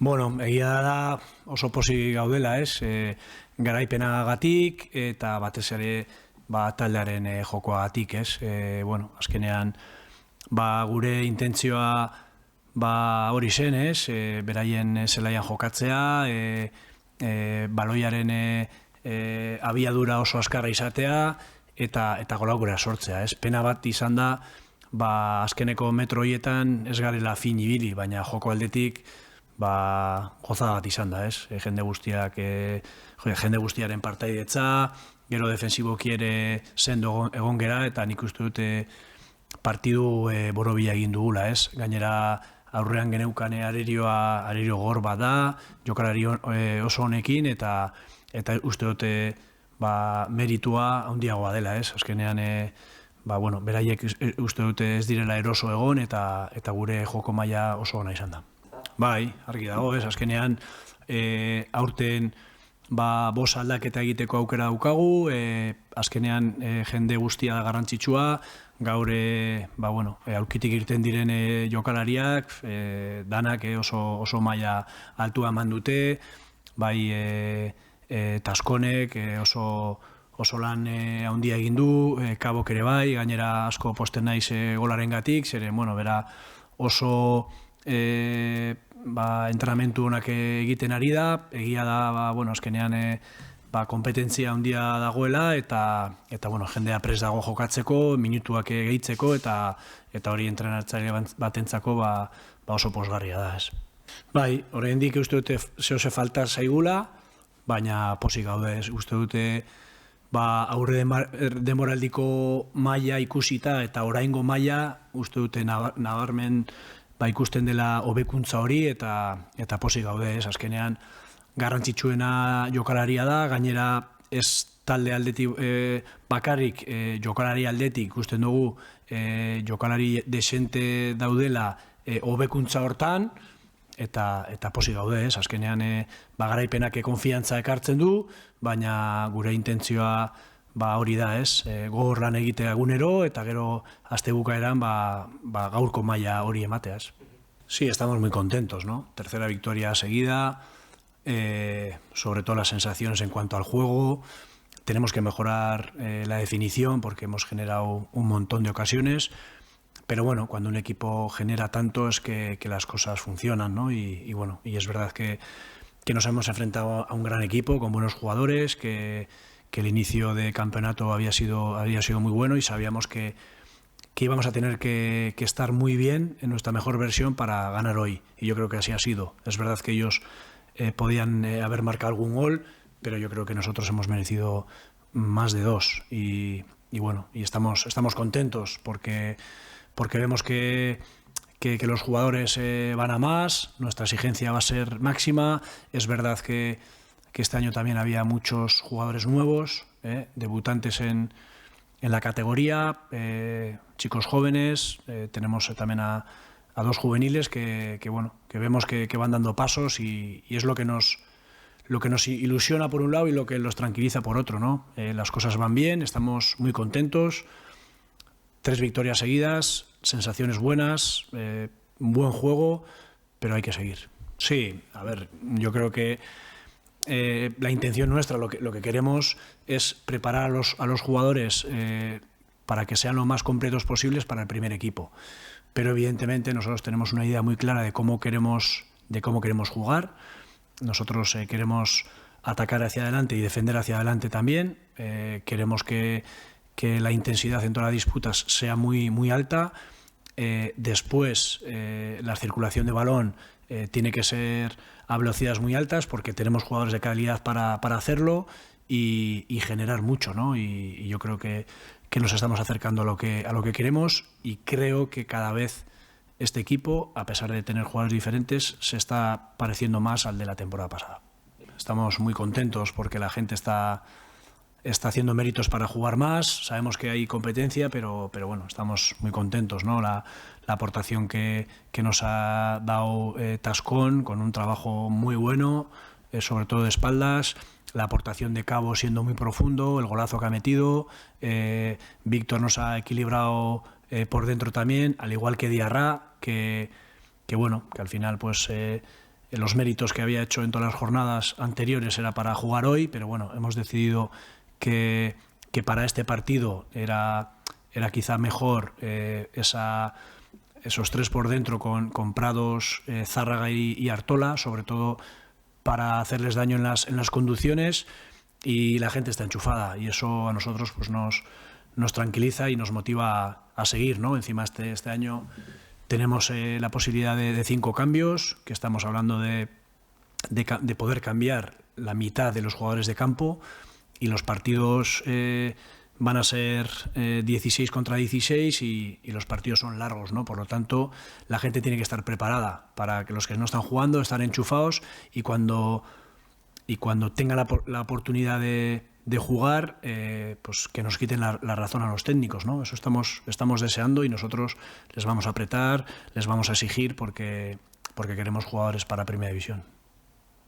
Bueno, egia da oso pozik gaudela, ez? Garaipenagatik eta batez ere taldearen jokoagatik, ez? Bueno, azkenean gure intentzioa hori zen, ez? Beraien zelaian jokatzea, baloiaren abiadura oso azkarra izatea eta golagura sortzea, ez? Pena bat izan da, azkeneko metro horietan ez garela fin ibili, baina joko aldetik gozada bat izan da, ez? Jende guztiaren partaidetza, gero defensiboki ere sendo egon gera, eta nik uste dute partidu borobila egin dugula, ez? Gainera aurrean geneukan arerio gor bat da, jokalari oso honekin, eta uste dute meritua handiagoa dela, ez? Azkenean, beraiek uste dute ez direla eroso egon, eta gure joko maila oso ona izan da. Bai, argi dago, ez, azkenean aurten bos aldaketa egiteko aukera daukagu, azkenean jende guztia da garrantzitsua, gaur aurkitik irten diren jokalariak, danak oso maila altua eman dute, bai Taskonek oso lan handia egin du, Kabok ere bai, gainera asko posten naiz golaren gatik, zeren, bera oso entrenamentu honak egiten ari da, egia da, azkenean kompetentzia handia dagoela, eta jendea prest dago jokatzeko, minutuak gehitzeko, eta hori entrenatzaile batentzako oso posgarria da, ez. Bai, oraindik uste dute zehose falta zaigula, baina posik gaude, ez, uste dute aurre denboraldiko maila ikusita eta oraingo maila uste dute nabarmen ikusten dela hobekuntza hori eta posik gaude, ez, azkenean garrantzitsuena jokalaria da, gainera ez talde aldetik bakarrik jokalari aldetik ikusten dugu jokalari desente daudela hobekuntza hortan, eta posik gaude, ez, azkenean garaipenak konfiantza ekartzen du, baina gure intentzioa hori da, ez, gogor lan egitea egunero, eta gero aste bukaeran gaurko maila hori ematea, ez. Sí, estamos muy contentos, ¿no? Tercera victoria seguida, sobre todo las sensaciones en cuanto al juego. Tenemos que mejorar la definición porque hemos generado un montón de ocasiones, pero bueno, cuando un equipo genera tanto es que las cosas funcionan, ¿no? Y es verdad que nos hemos enfrentado a un gran equipo con buenos jugadores, que el inicio de campeonato había sido muy bueno y sabíamos que íbamos a tener que estar muy bien en nuestra mejor versión para ganar hoy. Y yo creo que así ha sido. Es verdad que ellos podían haber marcado algún gol, pero yo creo que nosotros hemos merecido más de 2. Y estamos contentos porque vemos que los jugadores van a más, nuestra exigencia va a ser máxima. Es verdad que este año también había muchos jugadores nuevos, debutantes en la categoría, chicos jóvenes, tenemos también a 2 juveniles que vemos que van dando pasos y es lo que nos ilusiona por un lado y lo que los tranquiliza por otro, ¿no? Las cosas van bien, estamos muy contentos, 3 victorias seguidas, sensaciones buenas, un buen juego, pero hay que seguir. Sí, a ver, yo creo que la intención nuestra, lo que queremos es preparar a los jugadores para que sean lo más completos posibles para el primer equipo. Pero evidentemente nosotros tenemos una idea muy clara de cómo queremos jugar. Nosotros queremos atacar hacia adelante y defender hacia adelante también. Queremos que la intensidad en todas las disputas sea muy, muy alta. Después la circulación de balón tiene que ser a velocidades muy altas porque tenemos jugadores de calidad para hacerlo y generar mucho, ¿no? Y yo creo que nos estamos acercando a lo que queremos y creo que cada vez este equipo, a pesar de tener jugadores diferentes, se está pareciendo más al de la temporada pasada. Estamos muy contentos porque la gente está haciendo méritos para jugar más, sabemos que hay competencia, pero bueno, estamos muy contentos, ¿no? La aportación que nos ha dado Tascón con un trabajo muy bueno, sobre todo de espaldas, la aportación de Cabo siendo muy profundo, el golazo que ha metido, Víctor nos ha equilibrado por dentro también, al igual que Diarra, que al final pues los méritos que había hecho en todas las jornadas anteriores era para jugar hoy, pero bueno, hemos decidido que para este partido era quizá mejor esos 3 por dentro con Prados, Zárraga y Artola, sobre todo para hacerles daño en las conducciones, y la gente está enchufada y eso a nosotros pues nos tranquiliza y nos motiva a seguir, ¿no? Encima este año tenemos la posibilidad de 5 cambios, que estamos hablando de poder cambiar la mitad de los jugadores de campo, y los partidos van a ser 16 contra 16 y los partidos son largos, ¿no? Por lo tanto, la gente tiene que estar preparada para que los que no están jugando estén enchufados, y cuando tengan la oportunidad de jugar, pues que nos quiten la razón a los técnicos, ¿no? Eso estamos deseando, y nosotros les vamos a apretar, les vamos a exigir porque queremos jugadores para Primera División.